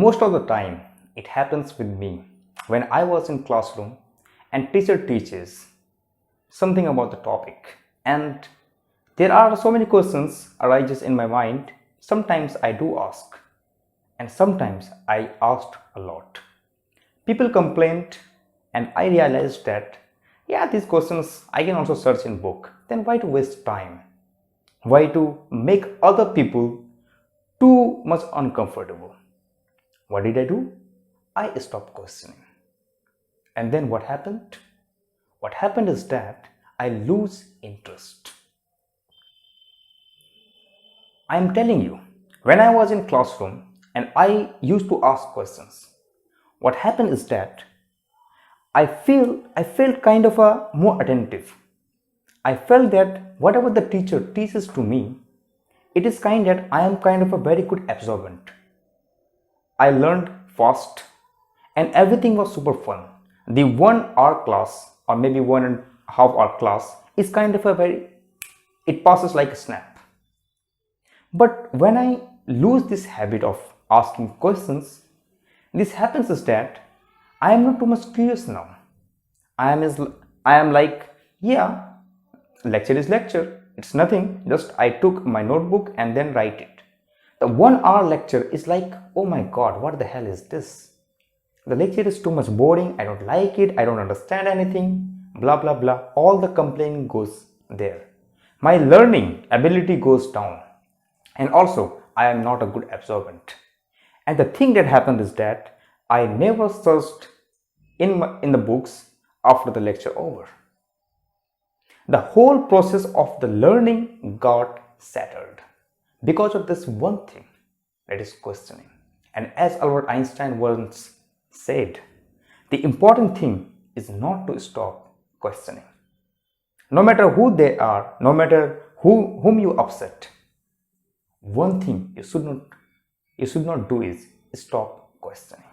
Most of the time, it happens with me when I was in classroom and teacher teaches something about the topic, and there are so many questions arises in my mind. Sometimes I do ask, and sometimes I asked a lot. People complained, and I realized that yeah, these questions I can also search in book. Then why to waste time? Why to make other people too much uncomfortable? What did I do? I stopped questioning. And then what happened? What happened is that I lose interest. I am telling you, when I was in classroom and I used to ask questions, what happened is that I felt kind of a more attentive. I felt that whatever the teacher teaches to me, it is kind that I am kind of a very good absorbent. I learned fast and everything was super fun. The 1 hour class or maybe 1.5 hour class is kind of it passes like a snap. But when I lose this habit of asking questions, this happens is that I am not too much curious now. I am like, yeah, lecture is lecture. It's nothing. Just I took my notebook and then write it. The 1 hour lecture is like, oh my god, what the hell is this? The lecture is too much boring. I don't like it. I don't understand anything. Blah blah blah. All the complaining goes there. My learning ability goes down. And also, I am not a good absorbent. And the thing that happened is that I never searched in the books after the lecture over. The whole process of the learning got shattered because of this one thing, that is questioning. And as Albert Einstein once said, the important thing is not to stop questioning. No matter who they are, no matter whom you upset, one thing you should not do is stop questioning.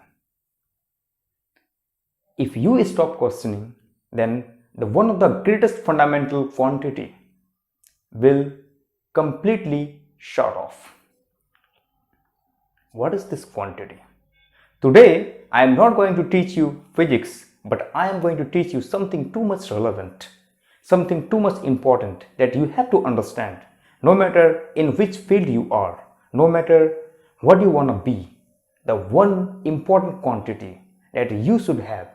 If you stop questioning, then one of the greatest fundamental quantity will completely shut off. What is this quantity? Today, I am not going to teach you physics, but I am going to teach you something too much relevant, something too much important that you have to understand. No matter in which field you are, no matter what you want to be, the one important quantity that you should have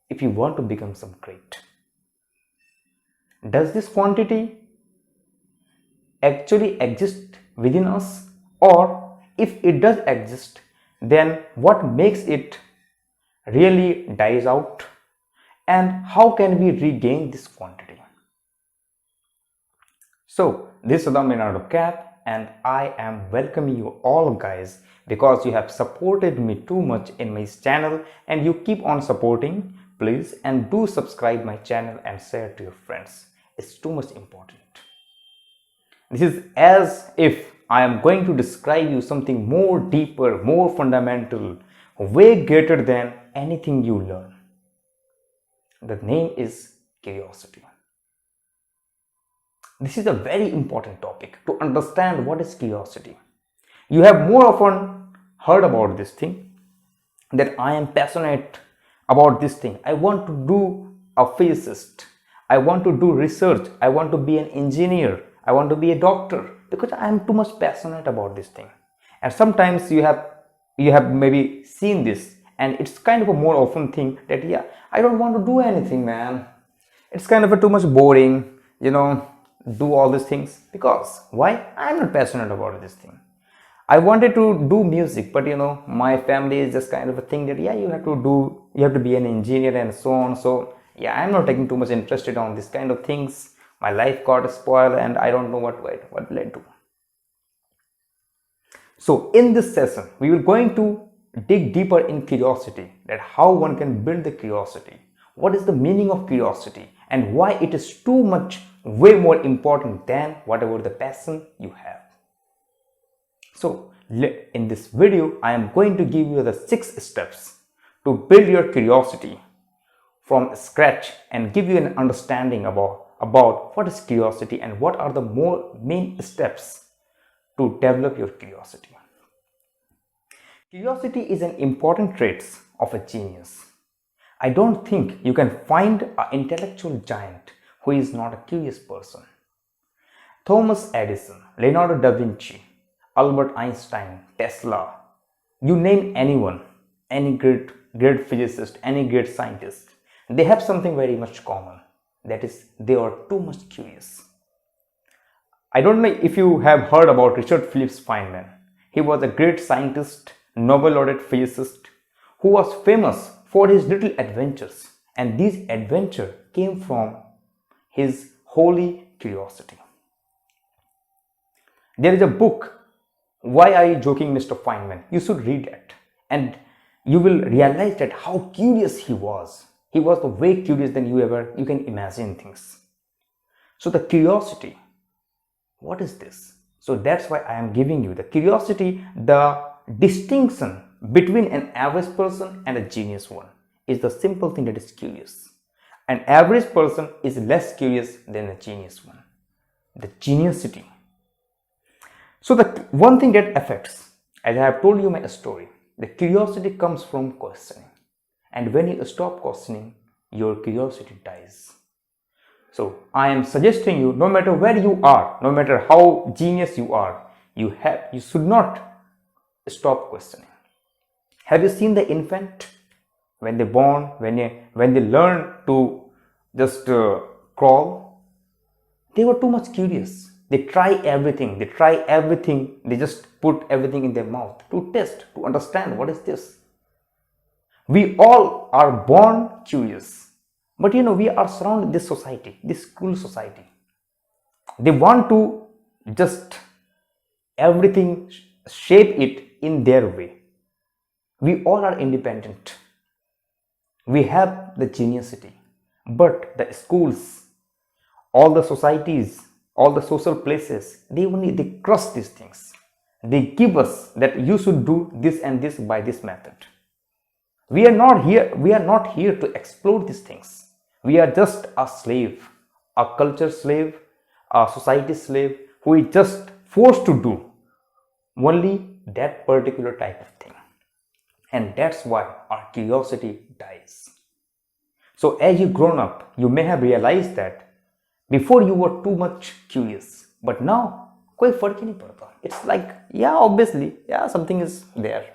if you want to become some great. Does this quantity actually exist within us? Or if it does exist, then what makes it really dies out? And how can we regain this quantity? So, this is Adam Minardo Cap, and I am welcoming you all guys because you have supported me too much in my channel and you keep on supporting. Please and do subscribe my channel and share to your friends. It's too much important. This is as if I am going to describe you something more deeper, more fundamental, way greater than anything you learn. The name is curiosity. This is a very important topic to understand what is curiosity. You have more often heard about this thing, that I am passionate about this thing. I want to do a physicist. I want to do research. I want to be an engineer. I want to be a doctor because I am too much passionate about this thing. And sometimes you have maybe seen this, and it's kind of a more often thing that yeah, I don't want to do anything, man. It's kind of a too much boring, do all these things because why? I'm not passionate about this thing. I wanted to do music, but my family is just kind of a thing that yeah, you have to be an engineer and so on. So yeah, I'm not taking too much interested on this kind of things. My life got spoiled and I don't know what will I do. So in this session, we will going to dig deeper in curiosity, that how one can build the curiosity. What is the meaning of curiosity and why it is too much way more important than whatever the passion you have. So in this video, I am going to give you the 6 steps to build your curiosity from scratch and give you an understanding about what is curiosity and what are the main steps to develop your curiosity. Curiosity is an important trait of a genius. I don't think you can find an intellectual giant who is not a curious person. Thomas Edison, Leonardo da Vinci, Albert Einstein, Tesla, you name anyone, any great physicist, any great scientist, they have something very much common. That is, they are too much curious. I don't know if you have heard about Richard Phillips Feynman. He was a great scientist, Nobel laureate physicist, who was famous for his little adventures, and these adventures came from his holy curiosity. There is a book, Why Are You Joking, Mr. Feynman? You should read it, and you will realize that how curious he was. He was the way curious than you can imagine things. So the curiosity, what is this? So that's why I am giving you the curiosity. The distinction between an average person and a genius one is the simple thing that is curious. An average person is less curious than a genius one. The geniusity. So the one thing that affects, as I have told you my story, the curiosity comes from questioning. And when you stop questioning, your curiosity dies. So I am suggesting you, no matter where you are, no matter how genius you are, you should not stop questioning. Have you seen the infant when they born, when they learn to just crawl? They were too much curious. They try everything. They just put everything in their mouth to test, to understand what is this. We all are born curious, but we are surrounded this society, this school society. They want to just everything shape it in their way. We all are independent. We have the geniusity, but the schools, all the societies, all the social places, they crush these things. They give us that you should do this and this by this method. We are not here to explore these things. We are just a slave, a culture slave, a society slave who is just forced to do only that particular type of thing. And that's why our curiosity dies. So as you grown up, you may have realized that before you were too much curious, but now koi fark hi nahi padta. It's like, obviously, something is there.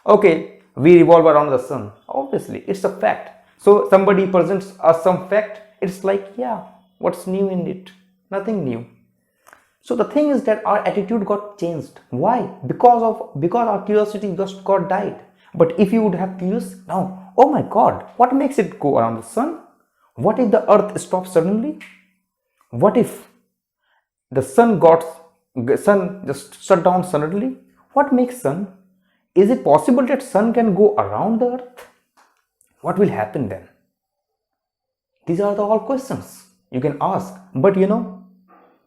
Okay, we revolve around the sun. Obviously, it's a fact. So somebody presents us some fact. It's like, what's new in it? Nothing new. So the thing is that our attitude got changed. Why? Because our curiosity just got died. But if you would have curious now, oh my God, what makes it go around the sun? What if the earth stops suddenly? What if the sun just shut down suddenly? What makes sun? Is it possible that sun can go around the earth? What will happen then? These are all questions you can ask. But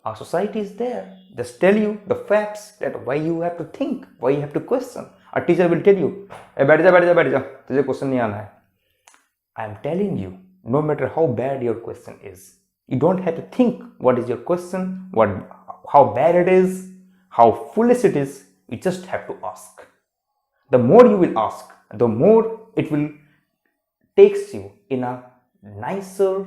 our society is there. Just tell you the facts that why you have to think, why you have to question. A teacher will tell you, hey, बैठ जा, तुझे question नहीं आना है. I am telling you, no matter how bad your question is, you don't have to think what is your question, how bad it is, how foolish it is. You just have to ask. The more you will ask, the more it will takes you in a nicer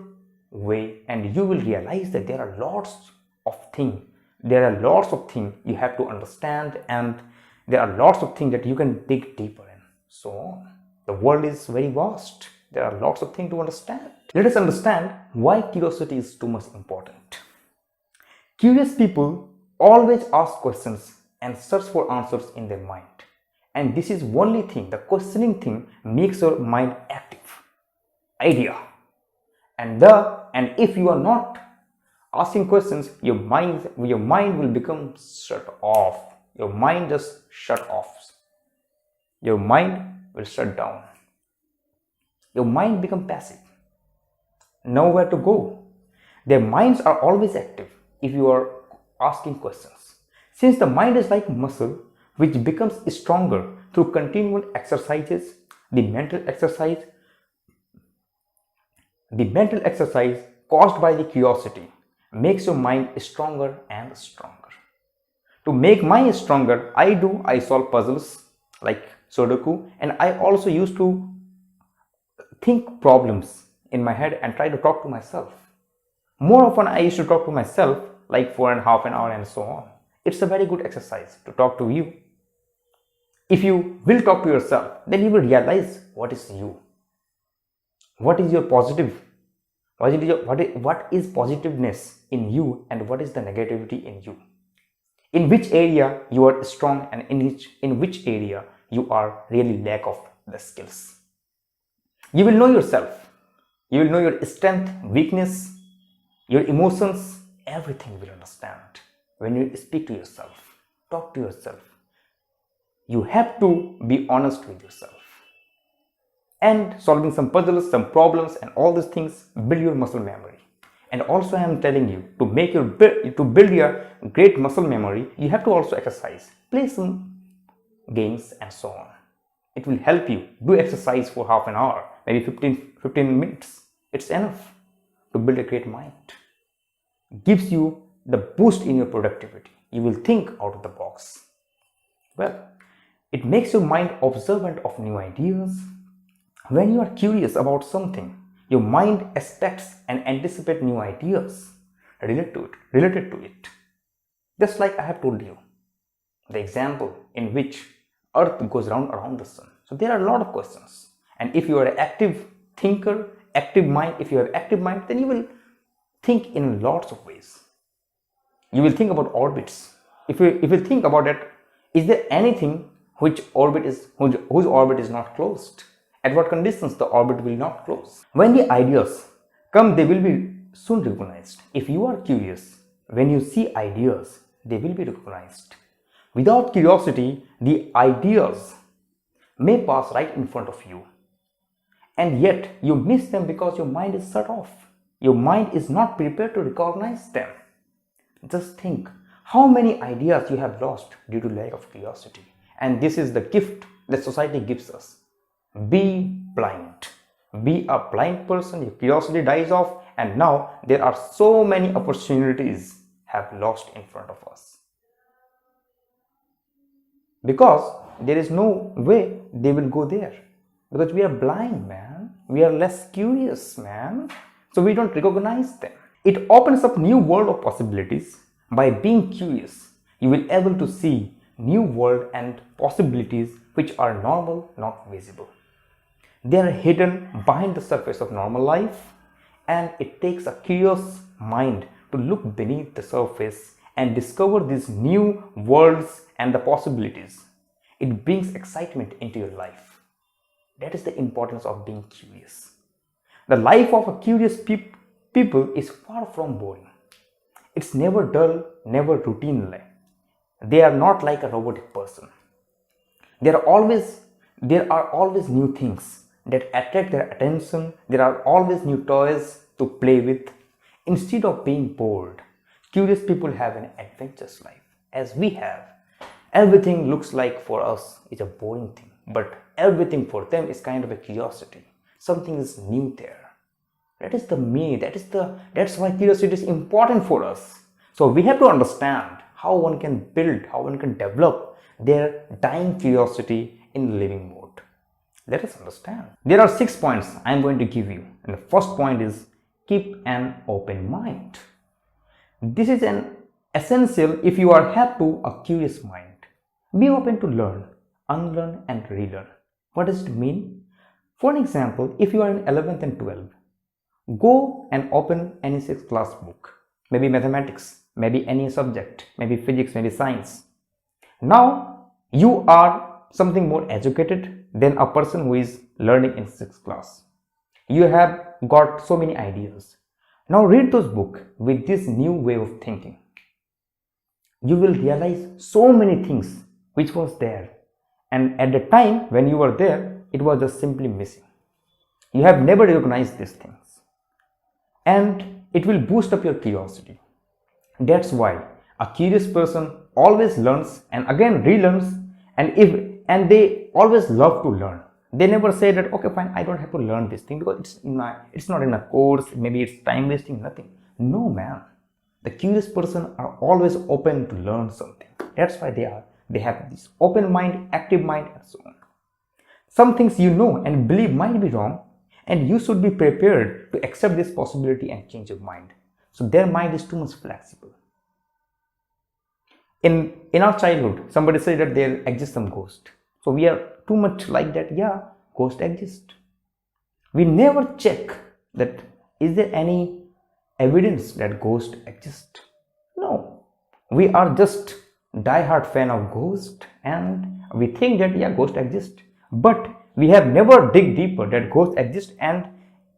way, and you will realize that there are lots of things. There are lots of things you have to understand, and there are lots of things that you can dig deeper in. So the world is very vast. There are lots of things to understand. Let us understand why curiosity is too much important. Curious people always ask questions and search for answers in their mind. And this is only thing, the questioning thing makes your mind active. Idea. And if you are not asking questions, your mind will become shut off. Your mind just shut off. Your mind will shut down. Your mind become passive. Nowhere to go. Their minds are always active if you are asking questions. Since the mind is like muscle which becomes stronger through continual exercises, the mental exercise caused by the curiosity makes your mind stronger and stronger. To make mine stronger, I solve puzzles. Like Sudoku, and I also used to think problems in my head and try to talk to myself. More often I used to talk to myself like for and half an hour and so on. It's a very good exercise to talk to you. If you will talk to yourself, then you will realize what is you. What is your positive? What is positiveness in you and what is the negativity in you? In which area you are strong and in which area you are really lack of the skills. You will know yourself. You will know your strength, weakness, your emotions, everything you will understand when you speak to yourself, talk to yourself. You have to be honest with yourself. And solving some puzzles, some problems, and all these things build your muscle memory. And also I am telling you, to build your great muscle memory, you have to also exercise, play some games and so on. It will help you. Do exercise for half an hour, maybe 15 minutes. It's enough to build a great mind. Gives you the boost in your productivity. You will think out of the box. Well, it makes your mind observant of new ideas. When you are curious about something, your mind expects and anticipates new ideas related to it. Just like I have told you, the example in which Earth goes round around the sun. So there are a lot of questions. And if you are an active thinker, active mind, if you have active mind, then you will think in lots of ways. You will think about orbits. If you think about it, is there anything whose orbit is not closed? At what conditions the orbit will not close? When the ideas come, they will be soon recognized. If you are curious, when you see ideas, they will be recognized. Without curiosity, the ideas may pass right in front of you. And yet, you miss them because your mind is shut off. Your mind is not prepared to recognize them. Just think how many ideas you have lost due to lack of curiosity. And this is the gift that society gives us. Be blind. Be a blind person, your curiosity dies off, and now there are so many opportunities have lost in front of us. Because there is no way they will go there. Because we are blind, man. We are less curious, man. So we don't recognize them. It opens up new world of possibilities. By being curious, you will be able to see new world and possibilities which are normal, not visible. They are hidden behind the surface of normal life, and it takes a curious mind to look beneath the surface and discover these new worlds and the possibilities. It brings excitement into your life. That is the importance of being curious. The life of a curious people is far from boring. It's never dull, never routine. They are not like a robotic person. There are always new things that attract their attention. There are always new toys to play with. Instead of being bored, curious people have an adventurous life, as we have. Everything looks like for us is a boring thing, but everything for them is kind of a curiosity. Something is new there. That is the me. That's why curiosity is important for us. So we have to understand how one can build, how one can develop their dying curiosity in the living mode. Let us understand. There are 6 points I am going to give you. And the first point is keep an open mind. This is an essential if you have a curious mind. Be open to learn, unlearn and relearn. What does it mean? For an example, if you are in 11th and 12th, go and open any 6th class book. Maybe mathematics, maybe any subject, maybe physics, maybe science. Now you are something more educated than a person who is learning in 6th class. You have got so many ideas. Now read those books with this new way of thinking. You will realize so many things which was there, and at the time when you were there, it was just simply missing. You have never recognized these things, and it will boost up your curiosity. That's why a curious person always learns and again relearns, and they always love to learn. They never say that, okay fine, I don't have to learn this thing because it's not in a course, maybe it's time wasting, nothing. No man, the curious person are always open to learn something. That's why they have this open mind, active mind and so on. Some things you know and believe might be wrong, and you should be prepared to accept this possibility and change your mind. So their mind is too much flexible. In our childhood, somebody said that there exists some ghost. So we are too much like that, yeah, ghost exist. We never check that is there any evidence that ghost exist. No, we are just die-hard fan of ghost and we think that yeah, ghost exist, but we have never dig deeper that ghost exist and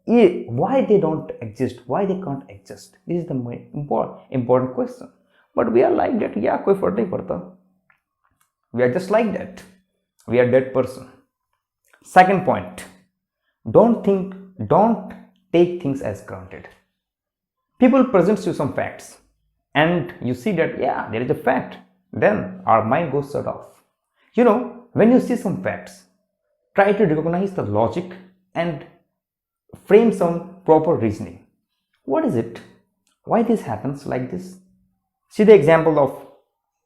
why they don't exist, why they can't exist. This is the important question. But we are like that, yeah, koi fark nahi padta. We are just like that. We are that person. Second point, don't take things as granted. People present you some facts and you see that yeah, there is a fact, then our mind goes shut off. You know, when you see some facts, try to recognize the logic and frame some proper reasoning. What is it? Why this happens like this? See the example of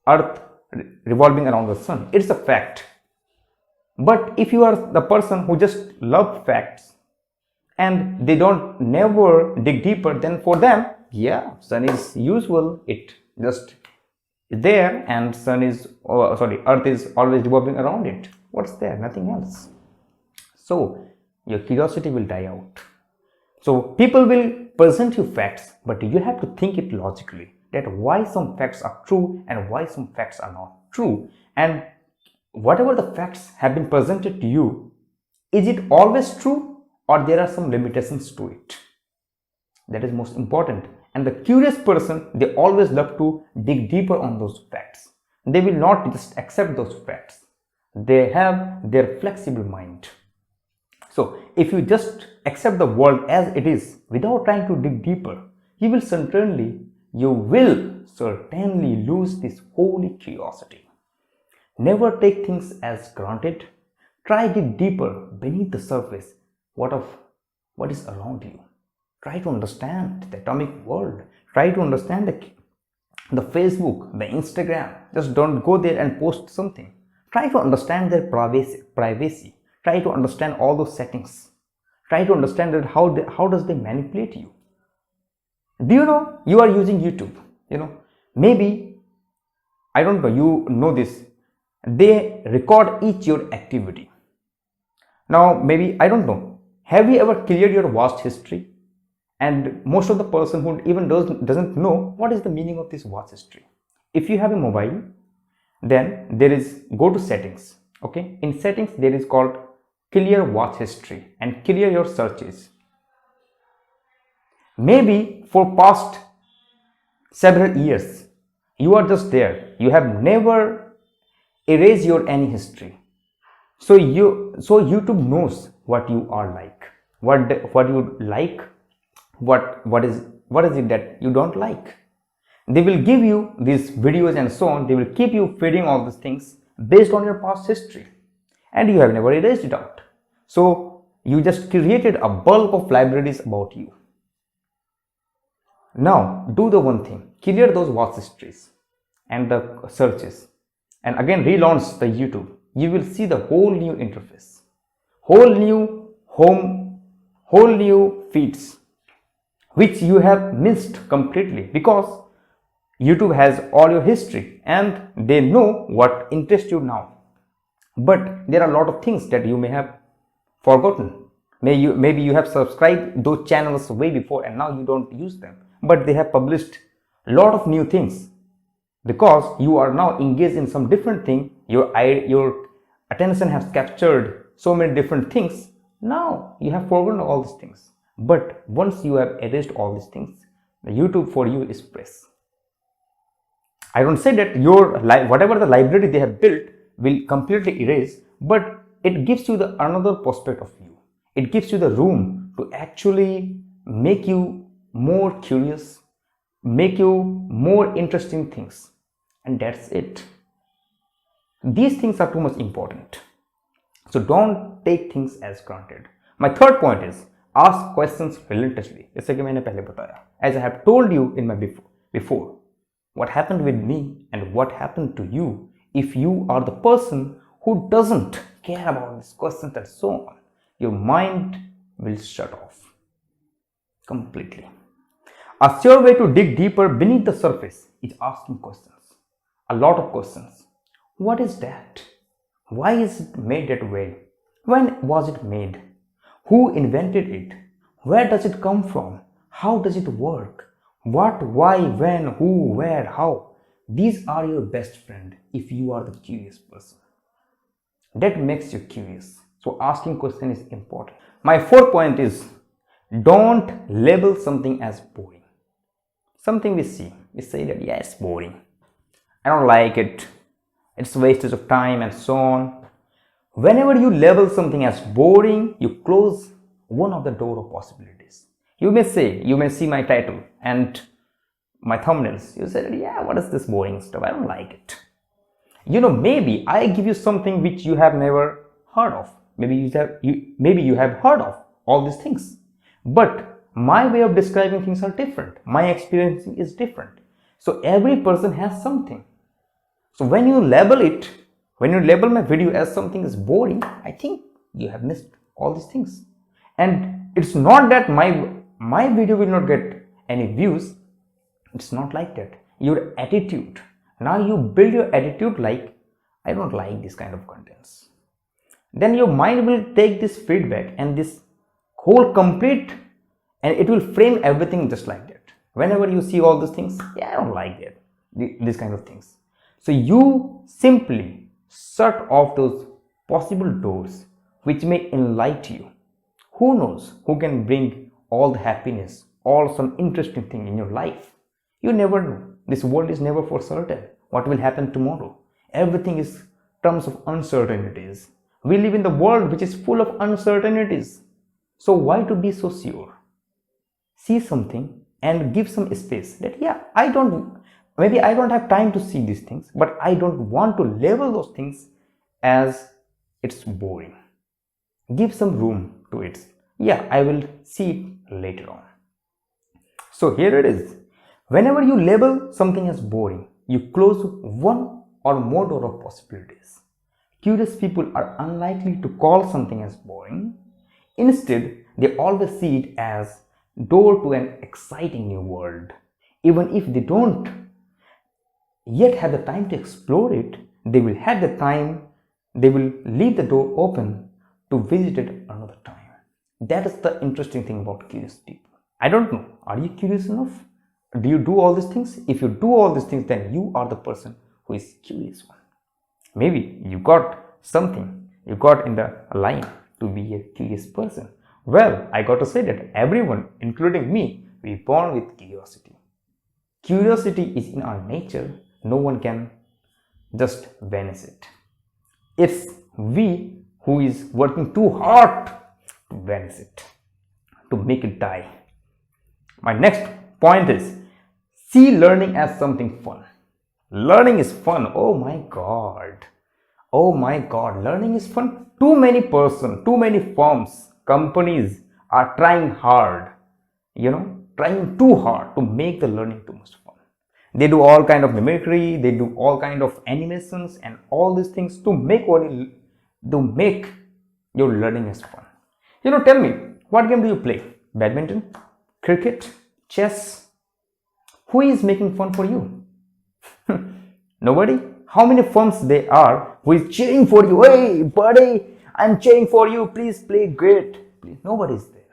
Earth revolving around the sun. It's a fact. But if you are the person who just love facts and they don't never dig deeper, then for them, yeah, sun is usual. It just is there and Earth is always revolving around it. What's there? Nothing else. So your curiosity will die out. So people will present you facts, but you have to think it logically that why some facts are true and why some facts are not true. And whatever the facts have been presented to you, is it always true or there are some limitations to it? That is most important. And the curious person, they always love to dig deeper on those facts. They will not just accept those facts. They have their flexible mind. So if you just accept the world as it is without trying to dig deeper, you will certainly lose this holy curiosity. Never take things as granted. Try dig deeper beneath the surface. What is around you? Try to understand the atomic world. Try to understand the Facebook, the Instagram. Just don't go there and post something. Try to understand their privacy. Try to understand all those settings. Try to understand that how does they manipulate you. Do you know you are using YouTube? You know, maybe, I don't know, you know this. They record each your activity. Now, maybe, I don't know, have you ever cleared your watch history? And most of the person who even doesn't know what is the meaning of this watch history. If you have a mobile, then there is, go to settings. Okay, in settings there is called clear watch history and clear your searches. Maybe for past several years you are just there, you have never erased your any history. So YouTube knows what you are like, what you like, what is it that you don't like. They will give you these videos and so on. They will keep you feeding all these things based on your past history, and you have never erased it out. So you just created a bulk of libraries about you. Now do the one thing, clear those watch histories and the searches, and again relaunch the YouTube. You will see the whole new interface, whole new home, whole new feeds, which you have missed completely because YouTube has all your history and they know what interests you now. But there are a lot of things that you may have forgotten. Maybe you have subscribed those channels way before and now you don't use them. But they have published a lot of new things because you are now engaged in some different thing. Your attention has captured so many different things. Now you have forgotten all these things. But once you have erased all these things, the YouTube for you is press. I don't say that your whatever the library they have built will completely erase, but it gives you the another perspective of view. It gives you the room to actually make you more curious, make you more interesting things, and that's it. These things are too much important. So don't take things as granted. My third point is ask questions relentlessly. जैसे कि मैंने पहले बताया, as I have told you in my before, what happened with me and what happened to you if you are the person who doesn't care about these questions and so on, your mind will shut off completely. A sure way to dig deeper beneath the surface is asking questions. A lot of questions. What is that? Why is it made that way? When was it made? Who invented it? Where does it come from? How does it work? What, why, when, who, where, how? These are your best friend if you are the curious person. That makes you curious. So asking questions is important. My fourth point is, don't label something as boring. Something we see, we say that, yeah, it's boring. I don't like it. It's wastage of time and so on. Whenever you label something as boring, you close one of the door of possibilities. You may see my title and my thumbnails. You say, yeah, what is this boring stuff? I don't like it. Maybe I give you something which you have never heard of. Maybe you have heard of all these things. But my way of describing things are different. My experience is different. So every person has something. So when you label my video as something is boring, I think you have missed all these things. And it's not that my video will not get any views. It's not like that. Your attitude. Now you build your attitude like, I don't like this kind of contents. Then your mind will take this feedback and this whole complete, and it will frame everything just like that. Whenever you see all these things, yeah, I don't like that. These kind of things. So you simply shut off those possible doors which may enlighten you. Who knows who can bring all the happiness, all some interesting thing in your life. You never know. This world is never for certain. What will happen tomorrow? Everything is terms of uncertainties. We live in the world which is full of uncertainties. So why to be so sure? See something and give some space that, yeah, maybe I don't have time to see these things, but I don't want to label those things as it's boring. Give some room to it. Yeah, I will see it later on. So here it is. Whenever you label something as boring, you close one or more door of possibilities. Curious people are unlikely to call something as boring. Instead, they always see it as door to an exciting new world. Even if they don't yet have the time to explore it, they will have the time, they will leave the door open to visit it another time. That is the interesting thing about curious people. I don't know, are you curious enough? Do you do all these things? If you do all these things, then you are the person who is curious one. Maybe you got something, you got in the line to be a curious person. Well, I got to say that everyone, including me, we are born with curiosity. Curiosity is in our nature. No one can just banish it. It's we who is working too hard to banish it, to make it die. My next point is, see learning as something fun. Learning is fun. Oh my God. Oh my God. Learning is fun. Too many firms, companies are trying hard, trying too hard to make the learning too much fun. They do all kind of mimicry, they do all kind of animations and all these things to make your learning as fun. Tell me, what game do you play? Badminton? Cricket? Chess? Who is making fun for you? Nobody? How many firms there are who is cheering for you? Hey, buddy, I'm cheering for you. Please play great. Please. Nobody is there.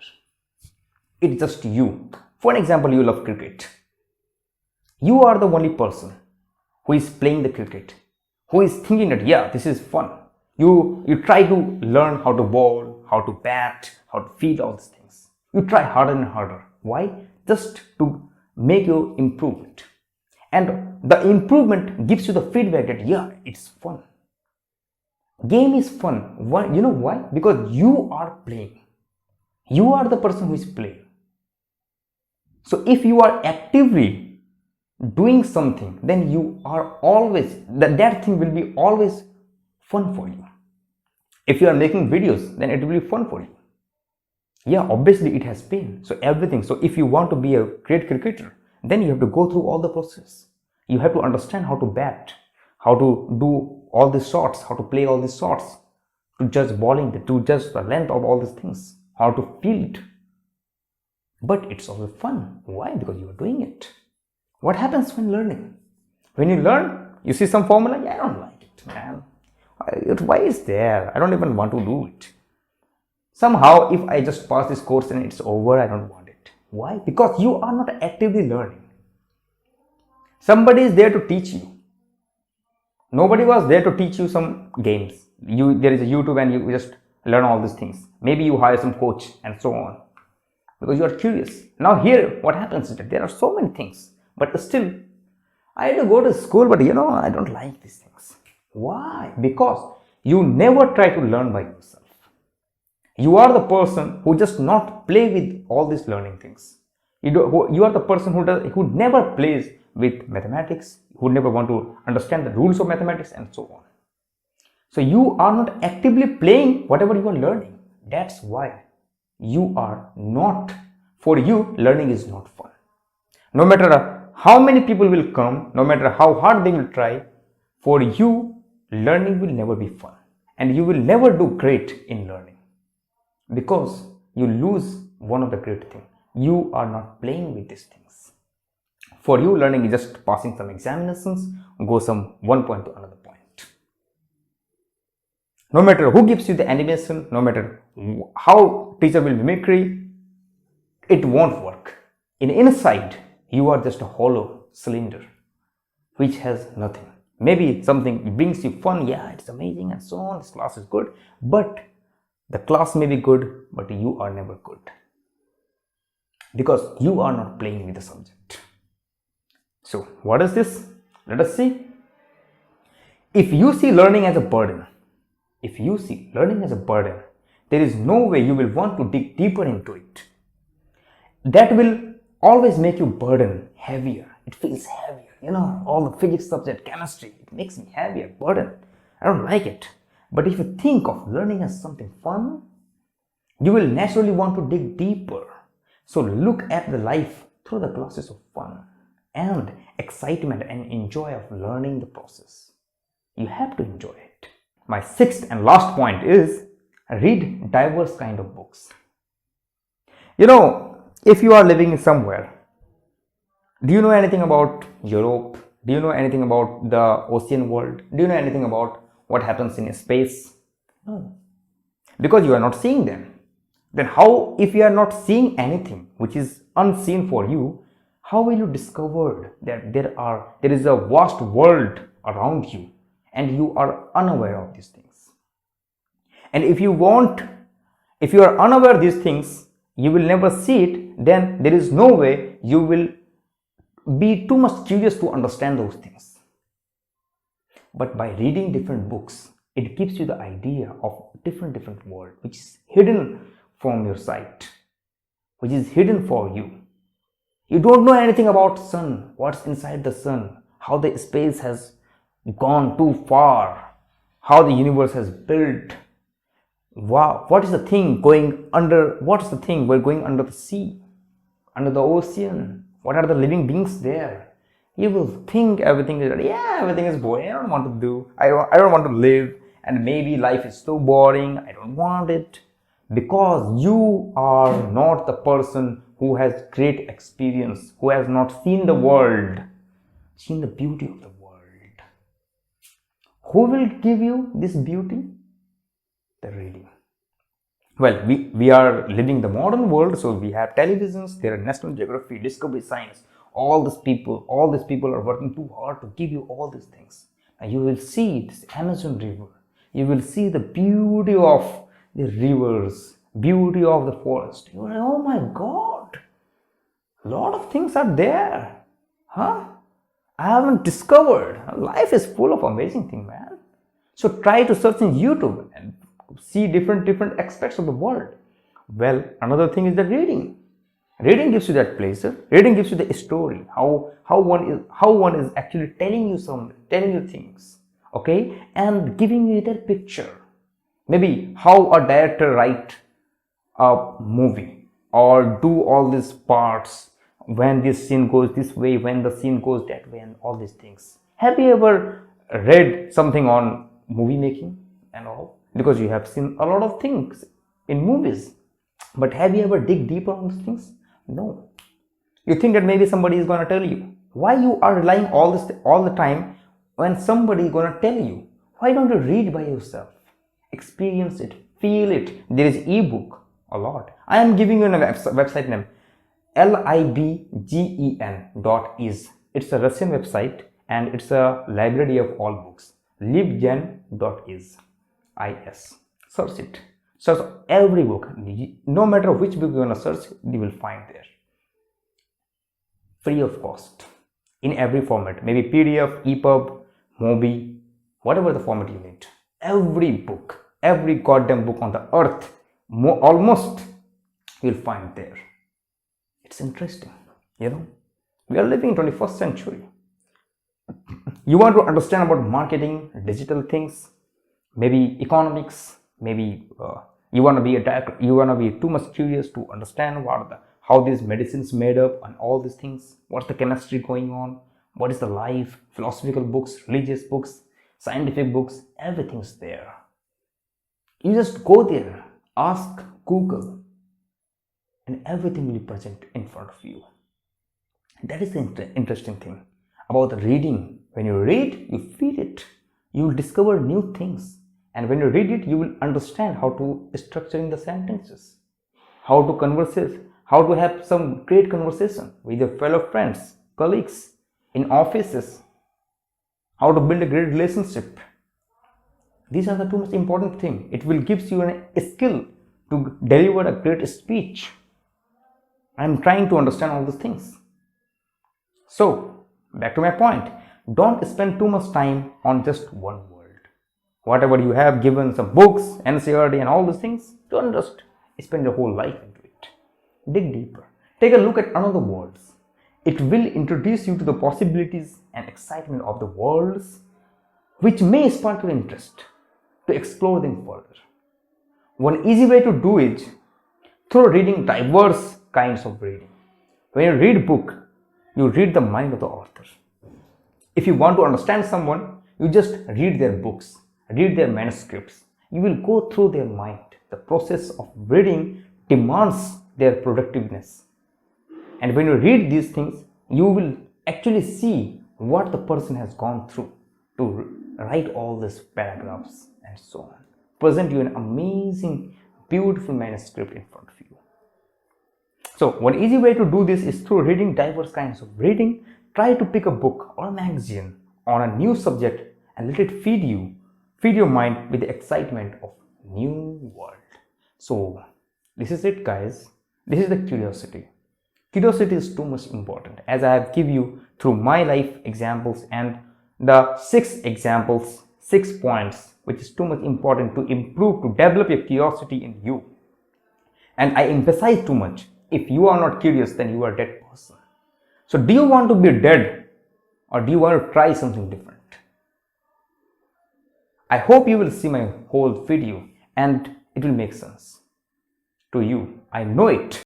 It's just you. For example, you love cricket. You are the only person who is playing the cricket, who is thinking that, yeah, this is fun. You try to learn how to bowl, how to bat, how to field, all these things. You try harder and harder. Why? Just to make you improve it. And the improvement gives you the feedback that, yeah, it's fun. Game is fun. Why? You know why? Because you are playing. You are the person who is playing. So if you are actively doing something, then you are always, that thing will be always fun for you. If you are making videos, then it will be fun for you. Yeah, obviously it has been. So everything. So if you want to be a great cricketer, then you have to go through all the process. You have to understand how to bat, how to do all these shots, how to play all these shots, to judge bowling, to judge the length of all these things, how to field. But it's also fun. Why? Because you are doing it. What happens when learning? When you learn, you see some formula, yeah, I don't like it, man. Why is there? I don't even want to do it. Somehow, if I just pass this course and it's over, I don't want it. Why? Because you are not actively learning. Somebody is there to teach you. Nobody was there to teach you some games. There is a YouTube and you just learn all these things. Maybe you hire some coach and so on, because you are curious. Now here, what happens is that there are so many things, but still, I had to go to school, but I don't like these things. Why? Because you never try to learn by yourself. You are the person who just not play with all these learning things. You are the person who never plays with mathematics, who never want to understand the rules of mathematics and so on. So you are not actively playing whatever you are learning. That's why you are not, for you, learning is not fun. No matter how many people will come, no matter how hard they will try, for you, learning will never be fun. And you will never do great in learning. Because you lose one of the great things. You are not playing with these things. For you, learning is just passing some examinations, go from one point to another point. No matter who gives you the animation, no matter how teacher will mimicry, it won't work. Inside, you are just a hollow cylinder, which has nothing. Maybe something brings you fun, yeah, it's amazing and so on, this class is good, but the class may be good, but you are never good. Because you are not playing with the subject. So, what is this? Let us see. If you see learning as a burden, there is no way you will want to dig deeper into it. That will always make you burden heavier. It feels heavier. All the physics subject, chemistry, it makes me heavier, burden. I don't like it. But if you think of learning as something fun, you will naturally want to dig deeper. So look at the life through the glasses of fun and excitement and enjoy of learning the process. You have to enjoy it. My sixth and last point is read diverse kind of books. If you are living somewhere, do you know anything about Europe? Do you know anything about the ocean world? Do you know anything about what happens in space? No. Because you are not seeing them. Then how, if you are not seeing anything which is unseen for you, how will you discover that there is a vast world around you and you are unaware of these things? And if you are unaware of these things, you will never see it, then there is no way you will be too much curious to understand those things. But by reading different books, it gives you the idea of different world which is hidden from your sight, which is hidden for you. You don't know anything about sun, what's inside the sun, how the space has gone too far, how the universe has built. Wow, what is the thing going under the sea, under the ocean? What are the living beings there? You will think everything is boring. I don't want to do. I don't want to live. And maybe life is so boring. I don't want it. Because you are not the person who has great experience, who has not seen the world, seen the beauty of the world. Who will give you this beauty? The reading. Well, we are living the modern world, so we have televisions, there are National Geography, Discovery Science. All these people are working too hard to give you all these things. And you will see this Amazon river. You will see the beauty of the rivers, beauty of the forest. You are like, oh my God, a lot of things are there. I haven't discovered. Life is full of amazing things, man. So try to search in YouTube and see different aspects of the world. Well, another thing is the reading. Reading gives you that pleasure. Reading gives you the story. How one is actually telling you things, okay, and giving you that picture. Maybe how a director write a movie or do all these parts, when this scene goes this way, when the scene goes that way, and all these things. Have you ever read something on movie making and all, because you have seen a lot of things in movies, but have you ever dig deeper on these things? No. You think that maybe somebody is going to tell you. Why you are relying all the time when somebody is going to tell you? Why don't you read by yourself? Experience it, feel it. There is ebook a lot. I am giving you a website name, libgen.is. It's a Russian website and it's a library of all books. libgen.is. Search it. Search every book. No matter which book you're gonna search, you will find there. Free of cost. In every format. Maybe PDF, EPUB, MOBI, whatever the format you need. Every book, every goddamn book on the earth, almost you'll find there. It's interesting, you know. We are living in 21st century. You want to understand about marketing, digital things, maybe economics, maybe you want to be too much curious to understand how these medicines made up and all these things, what's the chemistry going on, what is the life, philosophical books, religious books, scientific books, everything's there. You just go there, ask Google, and everything will be present in front of you. That is the interesting thing about reading. When you read, you feel it. You will discover new things. And when you read it, you will understand how to structure in the sentences, how to converse, how to have some great conversation with your fellow friends, colleagues, in offices, how to build a great relationship. These are the two most important things. It will give you a skill to deliver a great speech. I am trying to understand all these things. So, back to my point. Don't spend too much time on just one word. Whatever you have given, some books, NCERT and all these things, don't just spend your whole life into it. Dig deeper. Take a look at another worlds. It will introduce you to the possibilities and excitement of the worlds, which may spark your interest to explore them further. One easy way to do it through reading diverse kinds of reading. When you read a book, you read the mind of the author. If you want to understand someone, you just read their books, read their manuscripts. You will go through their mind. The process of reading demands their productiveness. And when you read these things, you will actually see what the person has gone through to write all these paragraphs and so on. Present you an amazing, beautiful manuscript in front of you. So one easy way to do this is through reading diverse kinds of reading. Try to pick a book or a magazine on a new subject and let it feed your mind with the excitement of new world. So this is it, guys. This is the curiosity. Curiosity is too much important, as I have given you through my life examples and the 6 examples, 6 points, which is too much important to improve, to develop your curiosity in you. And I emphasize too much. If you are not curious, then you are a dead person. So do you want to be dead, or do you want to try something different? I hope you will see my whole video and it will make sense to you. I know it.